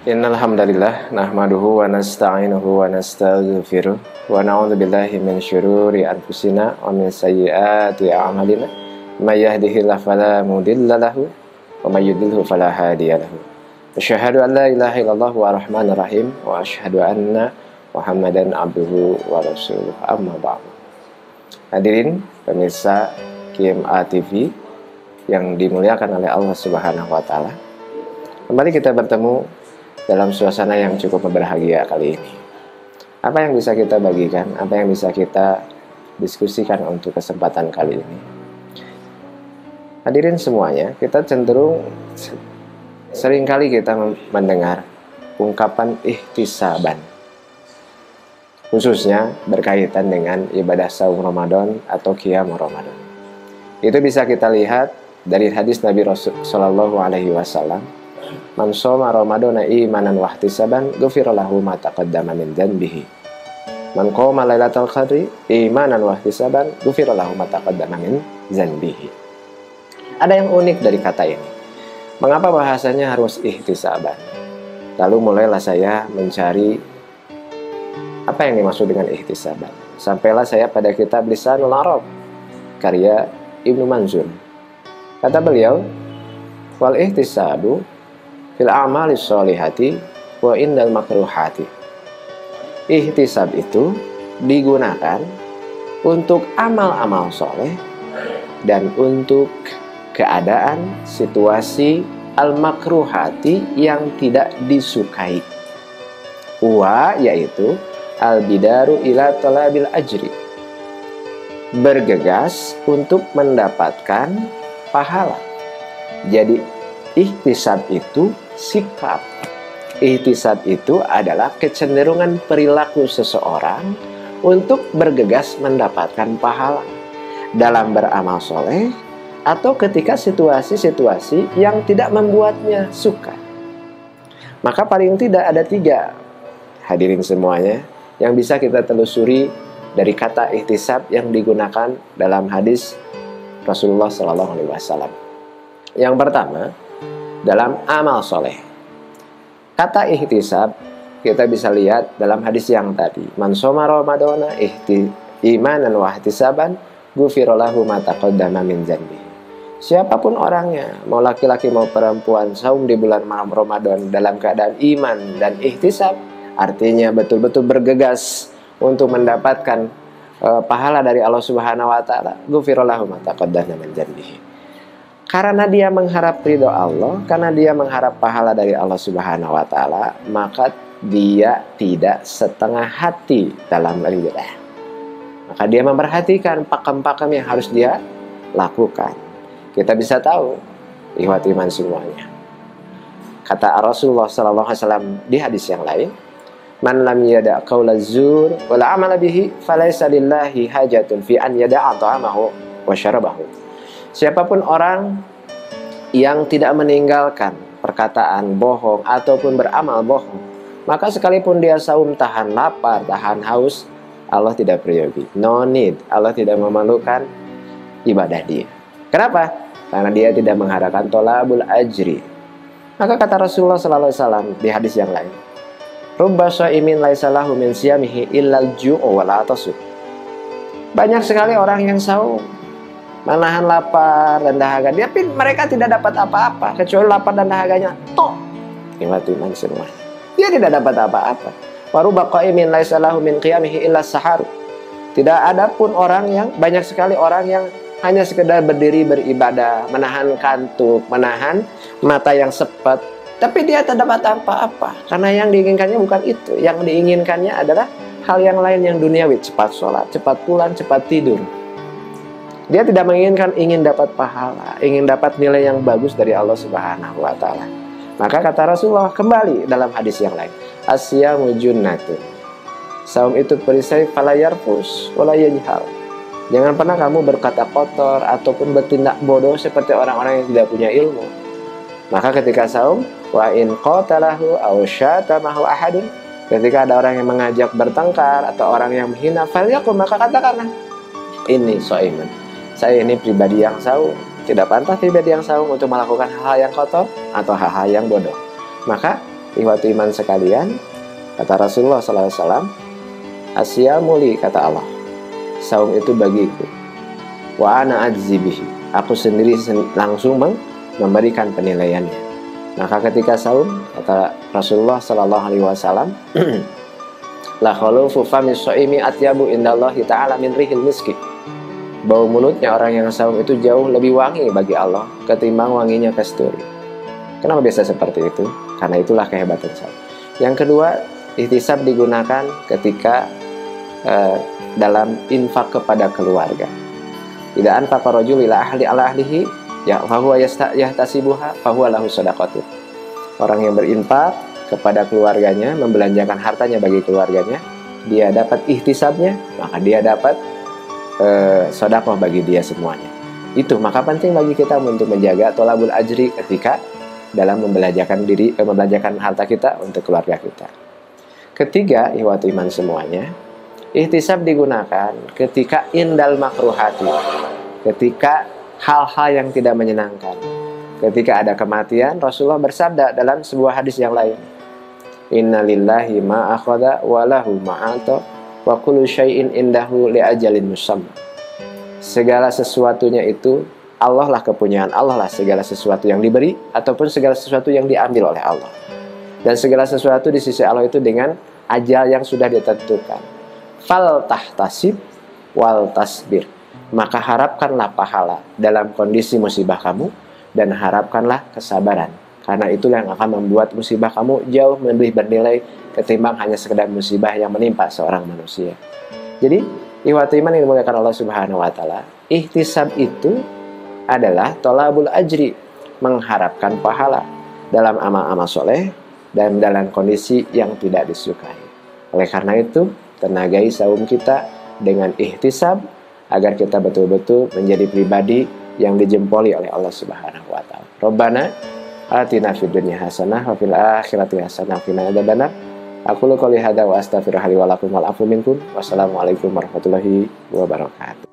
Innal hamdalillah nahmaduhu wa nasta'inuhu wa nastaghfiruh wa na'udzu billahi min syururi anfusina wa min sayyiati a'malina may yahdihillahu fala mudilla lahu wa may yudlilhu fala hadiya lahu. Asyhadu an la ilaha illallah wa rahmanir rahim wa asyhadu anna Muhammadan abduhu wa rasuluh. Amma ba'du. Hadirin pemirsa QMA TV yang dimuliakan oleh Allah Subhanahu wa taala. Kembali kita bertemu dalam suasana yang cukup berbahagia kali ini. Apa yang bisa kita bagikan, apa yang bisa kita diskusikan untuk kesempatan kali ini? Hadirin semuanya, kita cenderung seringkali kita mendengar ungkapan ihtisaban, khususnya berkaitan dengan ibadah saum Ramadan atau qiyam Ramadan. Itu bisa kita lihat dari hadis Nabi Rasul Shallallahu Alaihi Wasallam. Man shoma Ramadana imanan wa ihtisaban ghufira lahu ma taqaddama min dhanbihi. Man qama lailatal qadri imanan wa ihtisaban ghufira lahu ma taqaddama min dhanbihi. Ada yang unik dari kata ini. Mengapa bahasanya harus ihtisaban? Lalu mulailah saya mencari apa yang dimaksud dengan ihtisaban. Sampailah saya pada kitab Lisanul Arab karya Ibnu Manzur. Kata beliau, wal ihtisabu fil a'malis sholihati wa indal makruhati. Ihtisab itu digunakan untuk amal-amal soleh dan untuk keadaan situasi al-makruhati yang tidak disukai. Wa yaitu al-bidaru ila talabil ajri, bergegas untuk mendapatkan pahala. Jadi ihtisab itu sikap. Ihtisab itu adalah kecenderungan perilaku seseorang untuk bergegas mendapatkan pahala dalam beramal soleh atau ketika situasi-situasi yang tidak membuatnya suka. Maka paling tidak ada 3, hadirin semuanya, yang bisa kita telusuri dari kata ihtisab yang digunakan dalam hadis Rasulullah SAW. Yang pertama, dalam amal soleh. Kata ihtisab kita bisa lihat dalam hadis yang tadi. Man shoma Ramadana imanan wa ihtisaban ghufira lahu ma taqaddama min dzanbi. Siapapun orangnya, mau laki-laki mau perempuan, saum di bulan Ramadan dalam keadaan iman dan ihtisab, artinya betul-betul bergegas untuk mendapatkan pahala dari Allah Subhanahu wa taala, ghufira lahu ma taqaddama min dzanbi. Karena dia mengharap ridho Allah, karena dia mengharap pahala dari Allah Subhanahu wa taala, maka dia tidak setengah hati dalam beribadah. Maka dia memperhatikan pakem-pakem yang harus dia lakukan. Kita bisa tahu, ikhwat iman semuanya. Kata Rasulullah sallallahu alaihi wasallam di hadis yang lain, "Man lam yada' qaula zur wal 'amala bihi, falaysa lillahi hajatun fi an yada'a ta'amahu wa syarabahu." Siapapun orang yang tidak meninggalkan perkataan bohong ataupun beramal bohong, maka sekalipun dia saum tahan lapar, tahan haus, Allah tidak priority. No need. Allah tidak memerlukan ibadah dia. Kenapa? Karena dia tidak mengharapkan tolabul ajri. Maka kata Rasulullah sallallahu alaihi wasallam di hadis yang lain, "Rubba shaimin laisa lahu min siyamihi illal ju'u wal 'atasu." Banyak sekali orang yang saum, menahan lapar dan dahaga, tapi mereka tidak dapat apa-apa kecuali lapar dan dahaganya tok. Iman semuanya, dia tidak dapat apa-apa. Waruba qaimin laisa lahu min qiyamihi illa sahar. Tidak ada pun orang yang, banyak sekali orang yang hanya sekedar berdiri beribadah, menahan kantuk, menahan mata yang sepet, tapi dia tidak dapat apa-apa karena yang diinginkannya bukan itu. Yang diinginkannya adalah hal yang lain yang duniawi, cepat sholat, cepat pulang, cepat tidur. Dia tidak ingin dapat pahala, ingin dapat nilai yang bagus dari Allah Subhanahu wa taala. Maka kata Rasulullah kembali dalam hadis yang lain, asyamu junnatun. Saum itu perisai fala yarfus wala yajhal. Jangan pernah kamu berkata kotor ataupun bertindak bodoh seperti orang-orang yang tidak punya ilmu. Maka ketika saum, wa in qatalahu aw syatamahu ahadun, ketika ada orang yang mengajak bertengkar atau orang yang menghina, falyaqul, maka katakanlah, ini shaimun. Saya ini pribadi yang saum. Tidak pantas pribadi yang saum untuk melakukan hal-hal yang kotor atau hal-hal yang bodoh. Maka ihwatu iman sekalian, kata Rasulullah SAW, asyamu li, kata Allah, saum itu bagiku, wa ana ajzi bihi, aku sendiri langsung memberikan penilaiannya. Maka ketika saum, kata Rasulullah SAW, la khulufu fami shaimi atyabu indallahi ta'ala min rihil miski, bau mulutnya orang yang saum itu jauh lebih wangi bagi Allah ketimbang wanginya kasturi. Kenapa bisa seperti itu? Karena itulah kehebatan saum. Yang kedua, ihtisab digunakan ketika dalam infak kepada keluarga. Idza anfaqa rajul ila ahlihi ya fahuwa yahtasibuha fahuwa lahu shadaqatu. Orang yang berinfak kepada keluarganya, membelanjakan hartanya bagi keluarganya, dia dapat ihtisabnya, maka dia dapat sedekah bagi dia semuanya. Itu maka penting bagi kita untuk menjaga tolabul ajri ketika dalam membelanjakan harta kita untuk keluarga kita. Ketiga, ihwatu iman semuanya, ihtisab digunakan ketika indal makruhati, ketika hal-hal yang tidak menyenangkan. Ketika ada kematian, Rasulullah bersabda dalam sebuah hadis yang lain, inna lillahi ma akhadha wa lahu ma ata wa kullu syai'in indahu li ajalin musamma. Segala sesuatunya itu Allah lah, kepunyaan Allah lah segala sesuatu yang diberi ataupun segala sesuatu yang diambil oleh Allah. Dan segala sesuatu di sisi Allah itu dengan ajal yang sudah ditentukan. Fal tahtasib wal tasbir. Maka harapkanlah pahala dalam kondisi musibah kamu dan harapkanlah kesabaran. Karena itulah yang akan membuat musibah kamu jauh lebih bernilai ketimbang hanya sekedar musibah yang menimpa seorang manusia. Jadi, ihwatu iman yang dimuliakan Allah Subhanahu wa taala, ihtisab itu adalah tolabul ajri, mengharapkan pahala dalam amal-amal soleh dan dalam kondisi yang tidak disukai. Oleh karena itu, tenagai saum kita dengan ihtisab agar kita betul-betul menjadi pribadi yang dijempoli oleh Allah Subhanahu wa taala. Rabbana atina fid dunya hasanah wa fil akhirati hasanah wa qina adzabannar. Aqulu qouli hadza wa astaghfirullaha li wa lakum wal afu minkum. Wassalamualaikum warahmatullahi wabarakatuh.